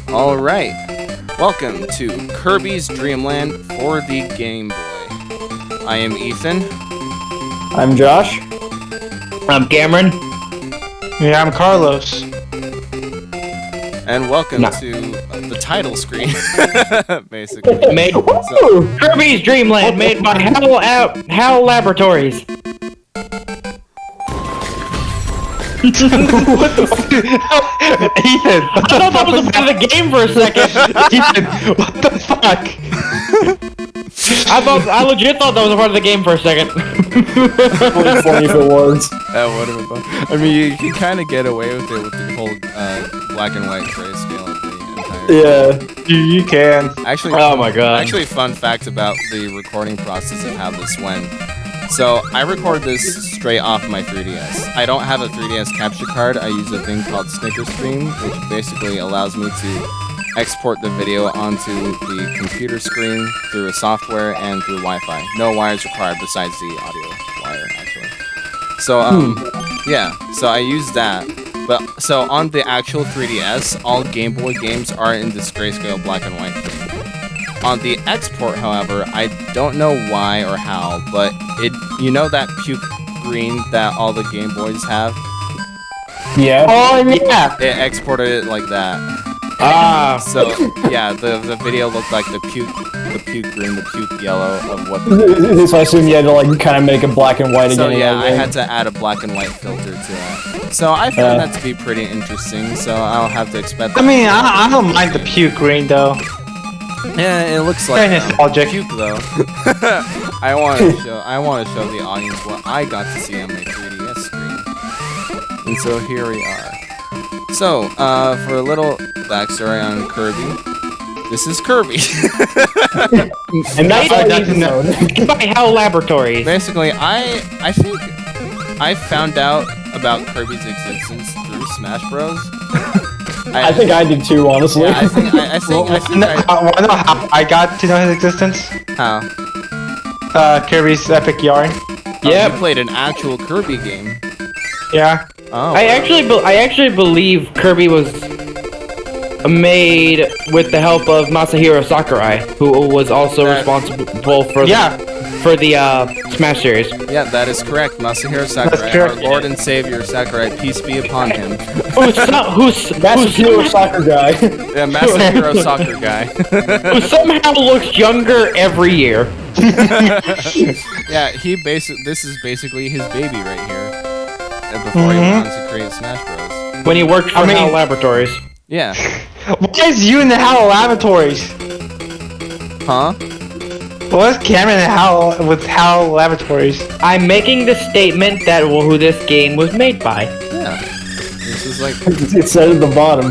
Alright, welcome to Kirby's Dream Land for the Game Boy. I am Ethan. I'm Josh. I'm Cameron. Yeah, I'm Carlos. And welcome to the title screen, basically. Kirby's Dream Land, made by HAL Laboratories. What the fuck? Ethan, I thought that was a part of the game for a second. Ethan, what the fuck? I legit thought that was a part of the game for a second. Really funny if it was. That would have been fun. I mean, you can kind of get away with it with the whole black and white grayscale of the entire. Yeah. You can. Actually, Oh my god. Actually, fun fact about the recording process of how this went. So, I record this straight off my 3DS. I don't have a 3DS capture card. I use a thing called SnickerStream, which basically allows me to export the video onto the computer screen through a software and through Wi-Fi. No wires required besides the audio wire, actually. So, yeah. So I use that. But so on the actual 3DS, all Game Boy games are in this grayscale black and white thing. On the export, however, I don't know why or how, but you know that puke green that all the Game Boys have? Yeah. Oh yeah. It exported it like that. Ah. So yeah, the video looked like the puke green, the puke yellow of what the. So I assume you had to like kind of make it black and white So again. yeah, I had to add a black and white filter to that. So I found that to be pretty interesting. So I'll have to expect. That. I mean, I don't mind the puke green though. Yeah, it looks like Very nostalgic. puke though. I want to show the audience what I got to see on my 3DS screen. And so here we are. So, for a little backstory on Kirby, this is Kirby. And that's all you that's know. Made by HAL Laboratories. Basically, I think I found out about Kirby's existence through Smash Bros. I think I did too, honestly. Yeah, I think I know how I got to know his existence. how? Kirby's Epic Yarn. Yeah, you played an actual Kirby game. Yeah. Oh. I actually believe Kirby was made with the help of Masahiro Sakurai, who was also responsible for the Smash series. Yeah, that is correct. Masahiro Sakurai, correct. our Lord and Savior Sakurai, peace be upon him. That's a soccer guy. Yeah, Masahiro Soccer guy. Who somehow looks younger every year. Yeah, this is basically his baby right here. And before he went on to create Smash Bros. When he worked for HAL Laboratories. Yeah. Why is you in the HAL Laboratories? Huh? What is Cameron in HAL with HAL Laboratories? I'm making the statement that who this game was made by. Yeah. This is like It said at the bottom,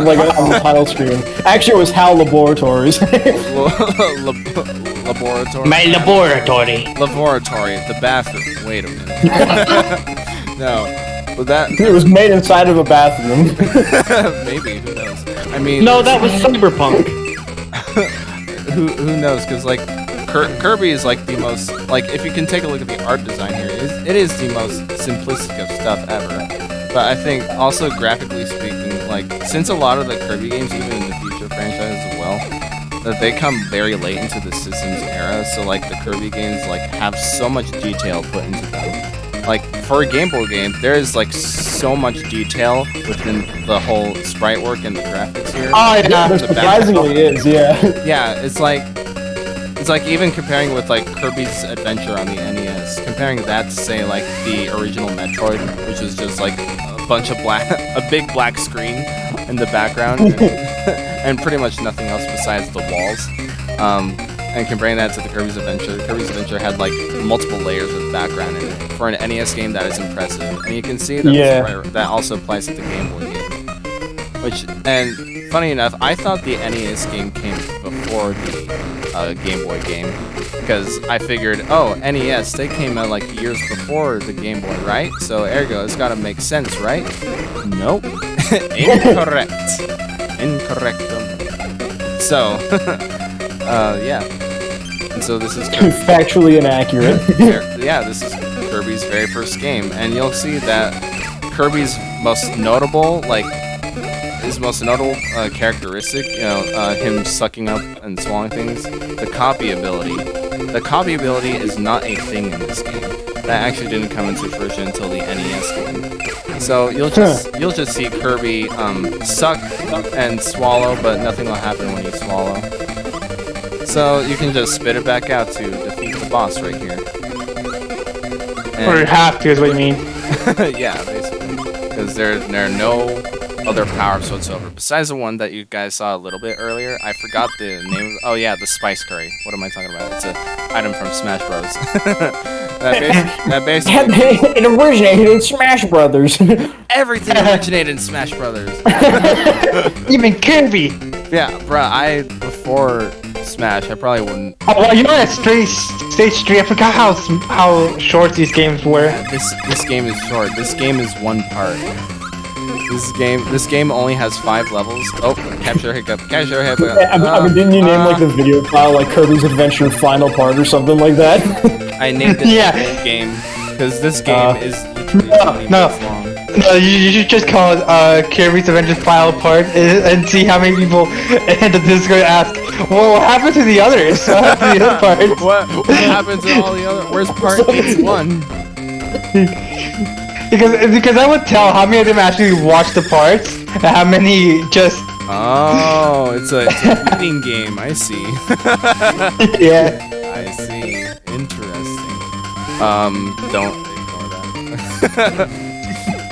like on the title screen. Actually, it was HAL Laboratories. laboratory. My laboratory. Laboratory, the bathroom. Wait a minute. No. Well, that It was made inside of a bathroom. maybe, who knows? I mean, No, that was Cyberpunk. who knows? Because like Kirby is like the most if you can take a look at the art design here, it is the most simplistic of stuff ever. But I think also graphically speaking, since a lot of the Kirby games, even in the future franchise as well, that they come very late into the system's era, so the Kirby games have so much detail put into them. For a Game Boy game, there is so much detail within the whole sprite work and the graphics here. Oh yeah. There surprisingly is, yeah. Yeah, it's like even comparing with Kirby's Adventure on the NES, comparing that to say the original Metroid, which was just a bunch of a big black screen in the background, and pretty much nothing else besides the walls. And comparing that to the Kirby's Adventure had multiple layers of background in it. For an NES game, that is impressive, and you can see that that also applies to the Game Boy game. And funny enough, I thought the NES game came before the Game Boy game, because I figured, oh, NES, they came out years before the Game Boy, right? So ergo, it's gotta make sense, right? Nope. Incorrect. Incorrectum. So, yeah. And so this is Factually inaccurate. yeah, this is Kirby's very first game, and you'll see that Kirby's most notable, his most notable characteristic, you know, him sucking up and swallowing things, the copy ability. The copy ability is not a thing in this game. That actually didn't come into fruition until the NES game. So you'll just see Kirby suck and swallow, but nothing will happen when you swallow. So you can just spit it back out to defeat the boss right here. Or you have to, is what you mean. Yeah, basically. Because there are no other power-ups whatsoever. Besides the one that you guys saw a little bit earlier. I forgot the name. Oh yeah, the spice curry. What am I talking about? It's an item from Smash Bros. that basically... It originated in Smash Brothers. Everything originated in Smash Brothers. Even Kirby. Yeah, bruh, before Smash, I probably wouldn't... Oh, well, you know that Stage 3, I forgot how short these games were. Yeah, this game is short. This game is one part. This game only has 5 levels. Oh, capture hiccup. Capture hiccup. I mean, didn't you name like the video file like Kirby's Adventure Final Part or something like that? I named it the whole game because this game is literally 20 minutes long. No, you should just call it Kirby's Adventure Final Part and see how many people in the Discord ask, well, what happened to the others? What happened to the other parts? What happened to all the other? Where's part 81? Because I would tell how many of them actually watch the parts and how many just... Oh, it's a reading game. I see. Yeah. I see. Interesting. Don't ignore that.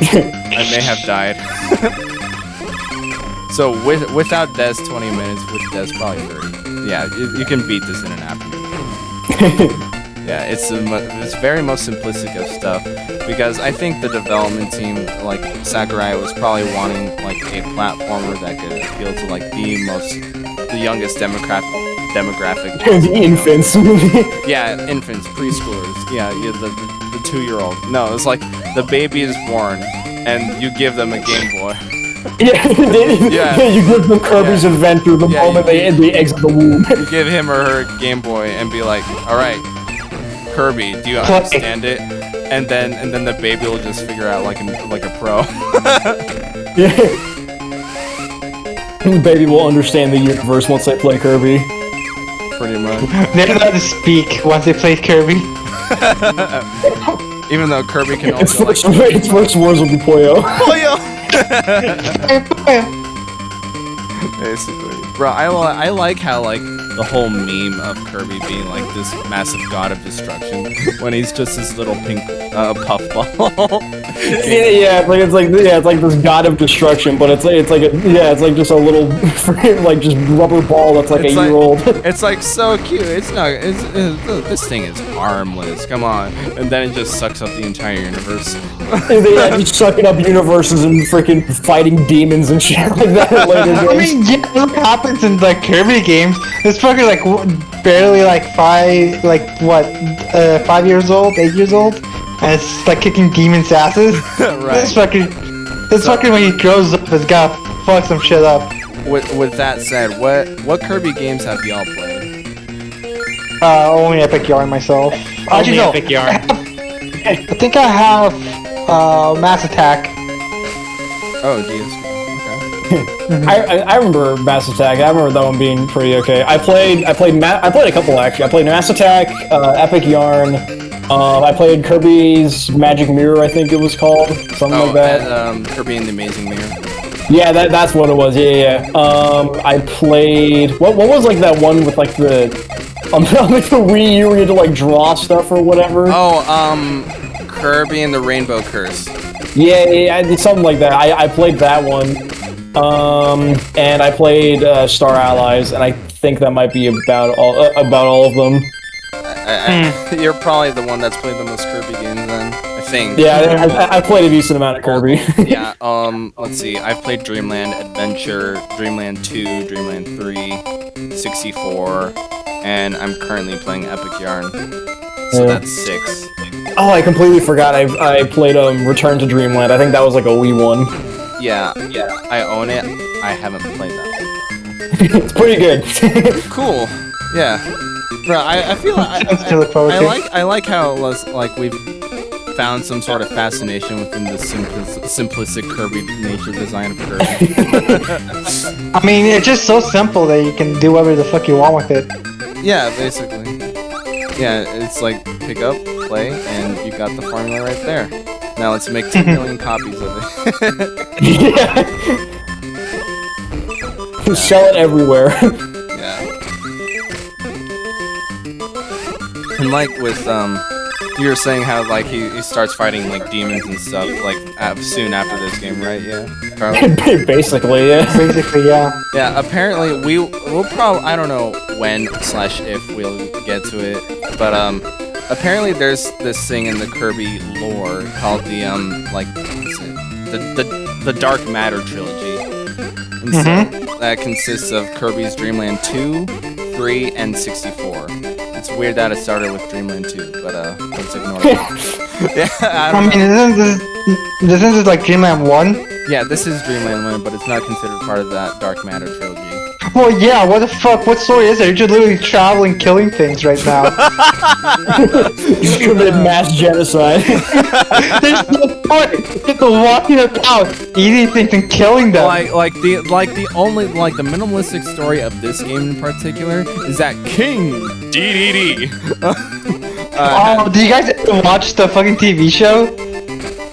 I may have died. So without Des 20 minutes, with Des probably 30. Yeah, you can beat this in an afternoon. Yeah, it's very most simplistic of stuff because I think the development team, like Sakurai, was probably wanting like a platformer that could appeal to like the youngest demographic. The infants. Yeah, infants, preschoolers. Yeah, the 2-year-old. No, it's like the baby is born and you give them a Game Boy. Yeah, you give them Kirby's Adventure the moment they exit the womb. You give him or her a Game Boy and be like, all right, Kirby, do you understand it? And then the baby will just figure out like a pro. Yeah. The baby will understand the universe once they play Kirby. Pretty much. They don't know how to speak once they play Kirby. Even though Kirby can only Its first words will be Poyo. Poyo! Basically. Bro, I like how like the whole meme of Kirby being like this massive god of destruction when he's just this little pink puffball. It's like this god of destruction, but it's like just a little like just rubber ball that's like a year old. It's like so cute. This thing is harmless. Come on, and then it just sucks up the entire universe. Yeah, just sucking up universes and freaking fighting demons and shit like that later games. I mean, yeah, what happens in like Kirby games? This fucker like barely like 5 years old, 8 years old, and it's like kicking demons' asses. Right. This fucker when he grows up is gonna fuck some shit up. With that said, what Kirby games have y'all played? Only Epic Yarn myself. Actually, no. Epic Yarn. I think I have Mass Attack. Oh, geez. I remember Mass Attack. I remember that one being pretty okay. I played a couple actually. I played Mass Attack, Epic Yarn. I played Kirby's Magic Mirror, I think it was called, something like that. Kirby and the Amazing Mirror. Yeah, that's what it was. Yeah. I played what was like that one with like the like the Wii U where you had to like draw stuff or whatever. Oh, Kirby and the Rainbow Curse. Yeah, something like that. I played that one. And I played Star Allies, and I think that might be about all of them. You're probably the one that's played the most Kirby games then, I think. Yeah, I played a decent amount of Kirby. Yeah, let's see. I've played Dreamland Adventure, Dreamland 2, Dreamland 3, 64, and I'm currently playing Epic Yarn. So that's 6. Oh, I completely forgot. I played Return to Dreamland. I think that was like a Wii one. Yeah, I own it. I haven't played that. It's pretty good. Cool. Yeah. Bro, I feel like I like how we've found some sort of fascination within the simplistic Kirby nature design of Kirby. I mean, it's just so simple that you can do whatever the fuck you want with it. Yeah, basically. Yeah, it's like pick up, play, and you got the formula right there. Now let's make 2 million copies of it. Yeah. Sell it everywhere. Yeah. And like with you were saying how like he starts fighting like demons and stuff like soon after this game, right? Yeah. Basically, yeah. Basically, yeah. Yeah. Apparently we'll probably, I don't know when/if we'll get to it, but apparently there's this thing in the Kirby lore called the the Dark Matter trilogy, and so that consists of Kirby's Dream Land 2, 3, and 64. It's weird that it started with Dream Land 2, but let's ignore it. Yeah, I mean, isn't this like Dream Land 1? Yeah, this is Dream Land 1, but it's not considered part of that Dark Matter trilogy. Well, yeah, what the fuck? What story is there? You're just literally traveling, killing things right now. You committed mass genocide. There's no point. Just walking about, eating things and killing them. Like the minimalistic story of this game in particular is that King DDD. Do you guys ever watch the fucking TV show?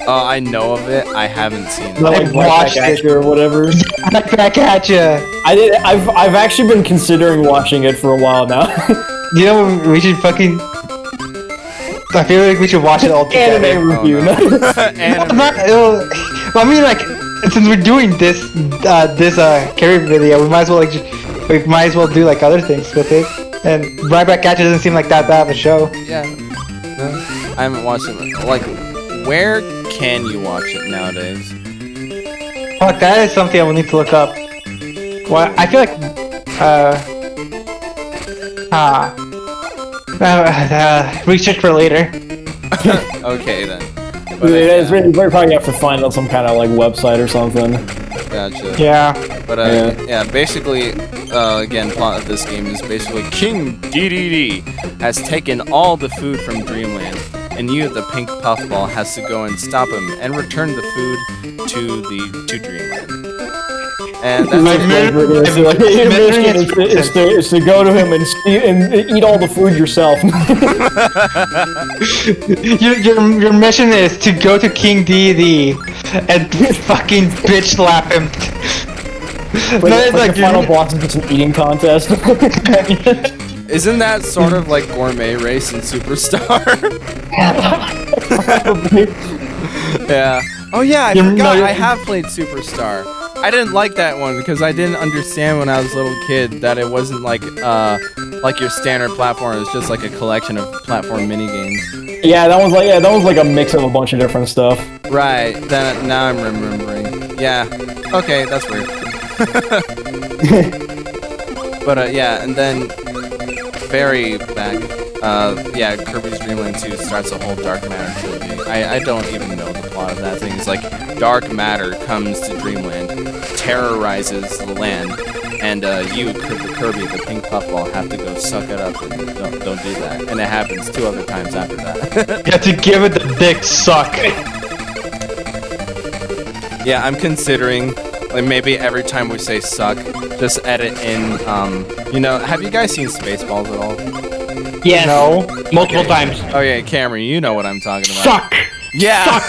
I know of it. I haven't seen it. Like watched back at it. you or whatever. Back at ya. I've actually been considering watching it for a while now. You know, we should fucking. I feel like we should watch it all together. Anime review. No. I mean, like, since we're doing this Kirby video, we might as well do like other things with it. And Right Back At You doesn't seem like that bad of a show. Yeah. No, I haven't watched it. Like, where can you watch it nowadays? Fuck, that is something I will need to look up. Well, I feel like research for later. Okay then. We're probably gonna have to find out some kind of like website or something. Gotcha. Yeah. But yeah, basically, again, plot of this game is basically King DDD has taken all the food from Dreamland, and you, the pink puffball, has to go and stop him and return the food to Dreamland. And that's Your mission is to go to him and eat all the food yourself. your mission is to go to King DD and fucking bitch slap him. Like the final boss is just an eating contest. Isn't that sort of like Gourmet Race and Superstar? Yeah. Oh yeah, I forgot. I have played Superstar. I didn't like that one because I didn't understand when I was a little kid that it wasn't like your standard platform. It was just like a collection of platform mini games. Yeah, that was like a mix of a bunch of different stuff. Right. Then now I'm remembering. Yeah. Okay, that's weird. But yeah, and then very back. Yeah, Kirby's Dream Land 2 starts a whole Dark Matter trilogy. I don't even know the plot of that thing. It's like Dark Matter comes to Dreamland, terrorizes the land, and you, Kirby, the pink puffball, have to go suck it up and don't do that. And it happens 2 other times after that. You have to give it the dick suck. Yeah, I'm considering, like, maybe every time we say suck, just edit in, you know, have you guys seen Spaceballs at all? Yes. No. Multiple times. Oh yeah, Cameron, you know what I'm talking about. Suck! Yeah!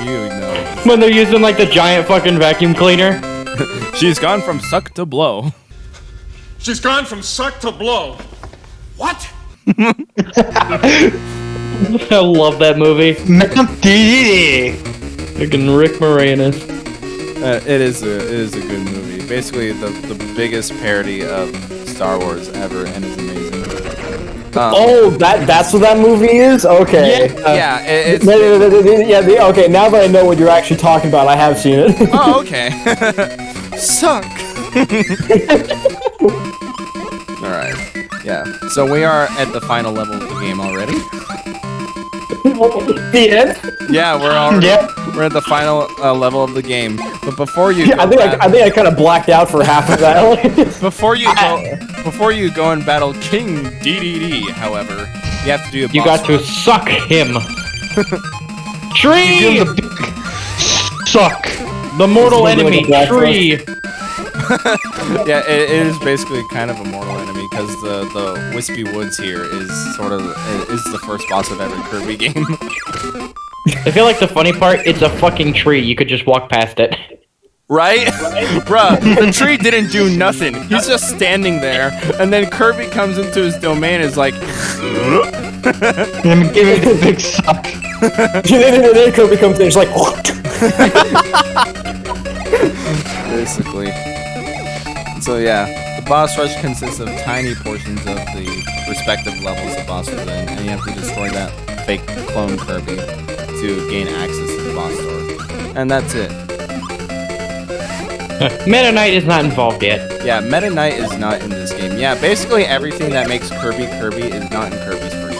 You know. When they're using like the giant fucking vacuum cleaner. She's gone from suck to blow. She's gone from suck to blow. What? I love that movie. DD. Fucking Rick Moranis. It is a good movie. Basically, the biggest parody of Star Wars ever, and is amazing. Oh, that's what that movie is? Okay. Yeah, it's... Okay, now that I know what you're actually talking about, I have seen it. Oh, okay. Suck! Alright, yeah. So we are at the final level of the game already. The end? Yeah, we're at the final level of the game. But before you I think I kind of blacked out for half of that. before you go and battle King DDD, however, You have to do a You boss got to suck him. Tree! Give him the big suck. The mortal It's gonna be enemy, like a black Tree. Yeah, it is basically kind of a mortal enemy because the Wispy Woods here is sort of is the first boss of every Kirby game. I feel like the funny part, it's a fucking tree. You could just walk past it. Right? Bruh, the tree didn't do nothing. He's just standing there, and then Kirby comes into his domain and is like, Let me give it the big suck. Then Kirby comes in, it's like, basically. So yeah, the boss rush consists of tiny portions of the respective levels the boss is in, and you have to destroy that fake clone Kirby to gain access to the boss door. And that's it. Meta Knight is not involved yet. Yeah, Meta Knight is not in this game. Yeah, basically everything that makes Kirby Kirby is not in Kirby's first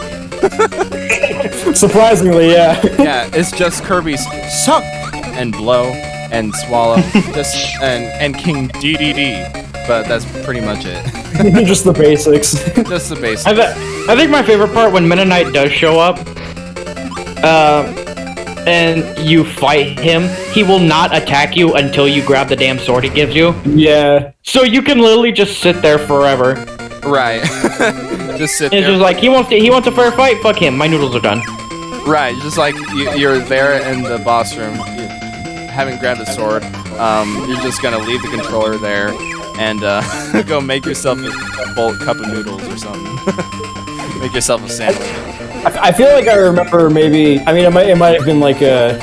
game. surprisingly, yeah. Yeah, it's just Kirby's suck and blow and swallow, just and King DDD. But that's pretty much it. Just the basics. Just the basics. I think my favorite part when Meta Knight does show up, and you fight him, he will not attack you until you grab the damn sword he gives you. Yeah. So you can literally just sit there forever. Right. Just sit It's there. just like he wants a fair fight. Fuck him. My noodles are done. Right, just like you're there in the boss room, you haven't grabbed the sword, you're just gonna leave the controller there and go make yourself a bold cup of noodles or something. Make yourself a sandwich. I feel like I remember maybe. I mean, it might have been like a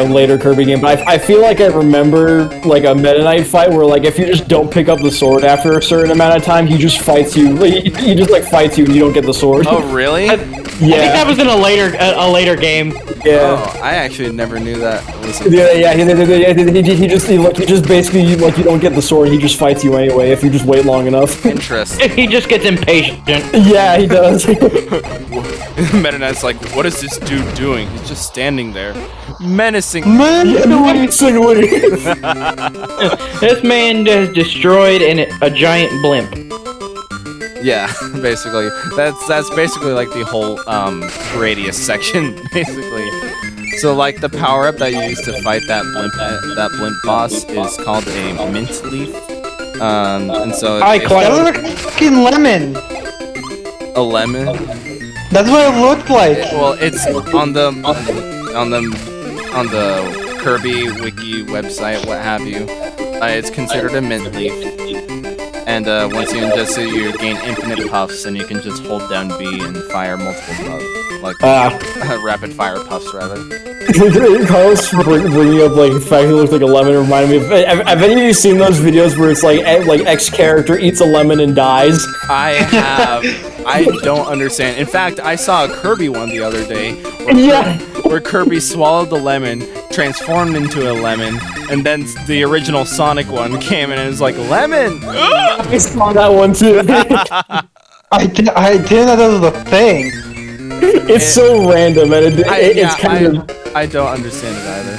later Kirby game, but I feel like I remember like a Meta Knight fight where like if you just don't pick up the sword after a certain amount of time, he just fights you. He just like fights you and you don't get the sword. Oh, really? I think that was in a later game. Yeah. Oh, I actually never knew that. Yeah. He just basically like you don't get the sword. He just fights you anyway if you just wait long enough. Interesting. He just gets impatient. Yeah, he does. Meta Knight's like, what is this dude doing? He's just standing there, menacing. Menacingly. This man has destroyed a giant blimp. Yeah, basically. That's basically like the whole radius section, basically. So like the power up that you use to fight that blimp boss is called a mint leaf. And so That That looks like a fucking lemon. a lemon. That's what it looked like. Well, it's on the Kirby wiki website, what have you. It's considered a mint leaf. And once you ingest it, you gain infinite puffs, and you can just hold down B and fire multiple puffs, like rapid fire puffs, rather. Carlos bringing up like the fact he looks like a lemon reminded me of. Have any of you seen those videos where it's like X character eats a lemon and dies? I have. I don't understand. In fact, I saw a Kirby one the other day. Where Kirby swallowed the lemon, transformed into a lemon, and then the original Sonic one came in and it was like, lemon! I saw that one too. I didn't know that was a thing. It's so random and it's kind of. I don't understand it either.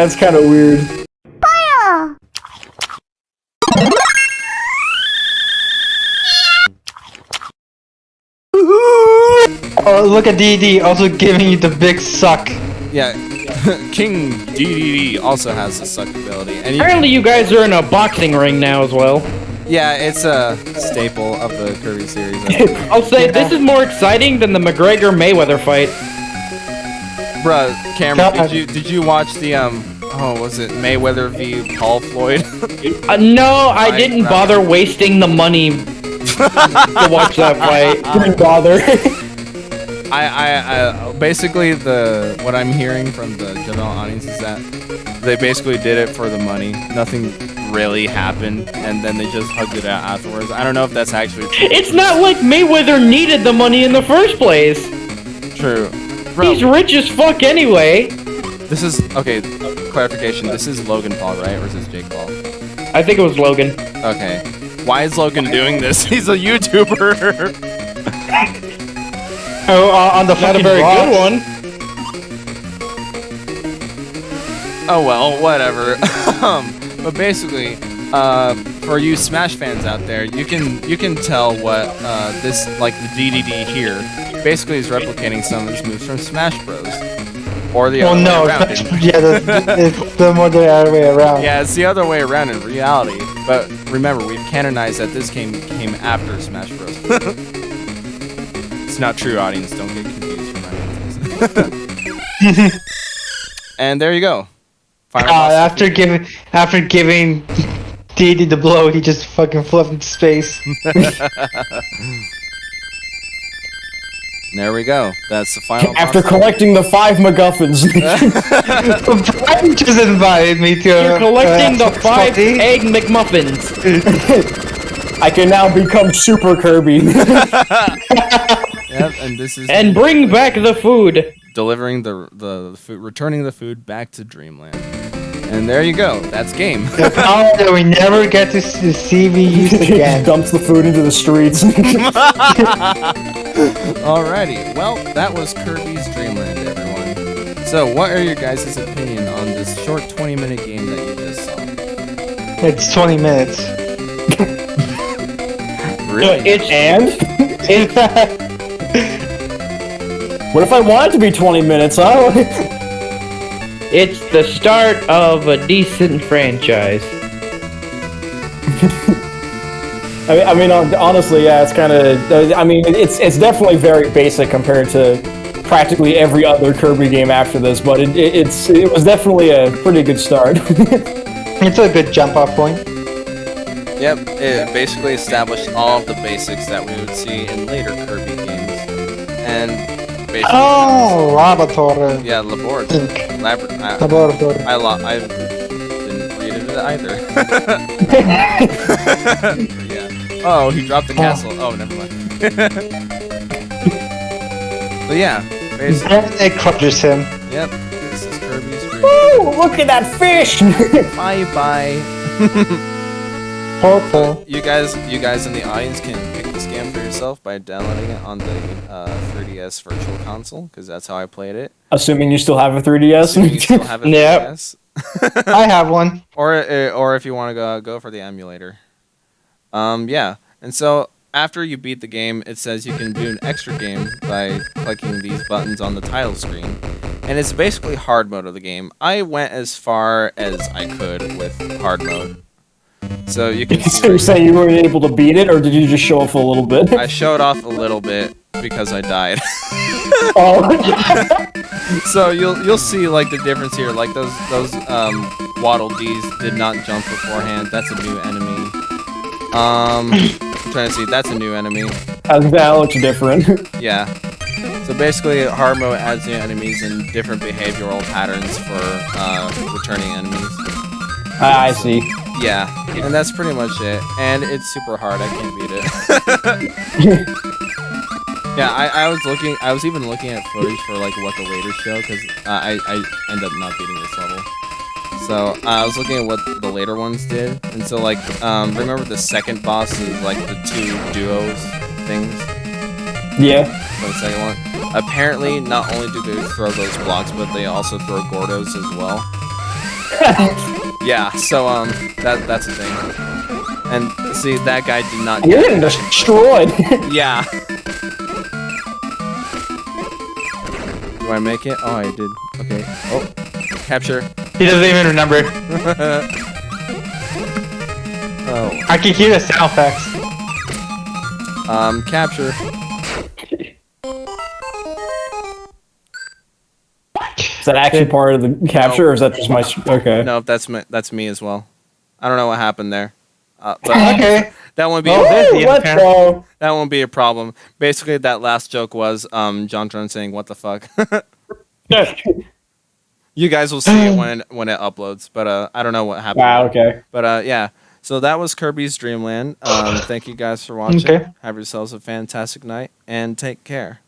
It's kind of weird. Oh, look at DD also giving you the big suck. Yeah, King DDD also has the suck ability. And Apparently you guys are in a boxing ring now as well. yeah, it's a staple of the Kirby series. I'll say this is more exciting than the McGregor-Mayweather fight. Bruh, Cameron, God. did you watch the was it Mayweather v Paul Floyd? No, I didn't bother wasting the money to watch that fight. Didn't bother. I basically what I'm hearing from the general audience is that they basically did it for the money. Nothing really happened, and then they just hugged it out afterwards. I don't know if that's actually true. It's not like Mayweather needed the money in the first place. True. Bro, He's rich as fuck anyway. this is okay. Clarification: this is Logan Paul, right, or is this Jake Paul? I think it was Logan. Okay. Why is Logan doing this? He's a YouTuber. Oh, on the Not a fucking very box. good one. Oh well, whatever. But basically, for you Smash fans out there, you can tell what this like the DDD here basically is replicating some of his moves from Smash Bros. Or the Well, other no, way around. it's the more the other way around. Yeah, it's the other way around in reality. But remember, we've canonized that this game came after Smash Bros. It's not true, audience. Don't get confused from my answers. And there you go. Final boss After giving Didi the blow, he just fucking flew up into space. There we go. That's the final After boss. collecting the 5 MacGuffins. Brian just invited me to. You're collecting the 5 party. egg McMuffins. I can now become Super Kirby. Yep, and this is And bring back the food. delivering the food, returning the food back to Dreamland. And there you go. That's game. The power that we never get to see me use He just again. dumps the food into the streets. Alrighty. Well, that was Kirby's Dreamland, everyone. So, what are your guys' opinion on this short 20-minute game that you just saw? It's 20 minutes. Really? What if I want it to be 20 minutes, huh? It's the start of a decent franchise. I mean, honestly, yeah, it's kind of. I mean, it's definitely very basic compared to practically every other Kirby game after this, but it was definitely a pretty good start. It's a good jump off point. Yep, it basically established all of the basics that we would see in later Kirby games. And basically... Oh, Lavatory. Yeah, Laboratory. Laboratory. I didn't read it either. Yeah. Oh, he dropped the castle. Oh, never mind. But yeah, basically... It crushes him. Yep, this is Kirby's Dream. Woo! Look at that fish! Bye-bye. Purple. You guys in the audience can pick this game for yourself by downloading it on the 3DS Virtual Console, because that's how I played it. Assuming you still have a 3DS. You still have a Yep. 3DS. I have one. Or if you want to go for the emulator. Yeah. And so after you beat the game, it says you can do an extra game by clicking these buttons on the title screen. And it's basically hard mode of the game. I went as far as I could with hard mode. So you can see So you're saying you weren't able to beat it, or did you just show off a little bit? I showed off a little bit because I died. Oh. So you'll see like the difference here. Like those Waddle Dees did not jump beforehand. That's a new enemy. I'm trying to see. That's a new enemy. That looks different. Yeah. So basically, hard mode adds new enemies and different behavioral patterns for returning enemies. I see. Yeah, and that's pretty much it. And it's super hard. I can't beat it. Yeah, I was even looking at footage for like what the later show, because I end up not beating this level. So I was looking at what the later ones did, and so like remember the second boss is like the 2 duos things. Yeah. For the second one. Apparently, not only do they throw those blocks, but they also throw Gordos as well. Yeah, so that's a thing. And see, that guy did not You're get getting destroyed. Yeah. Do I make it? Oh, I did. Okay. Oh, capture. He doesn't even remember. Oh. I can hear the sound effects. Capture. Is that actually part of the capture, or is that just my... Okay. No, that's me as well. I don't know what happened there. But Okay. that won't be Let's go. that won't be a problem. Basically, that last joke was JonTron saying "What the fuck." You guys will see it when it uploads, but I don't know what happened. Wow, okay. But yeah. So that was Kirby's Dreamland. Thank you guys for watching. Okay. Have yourselves a fantastic night and take care.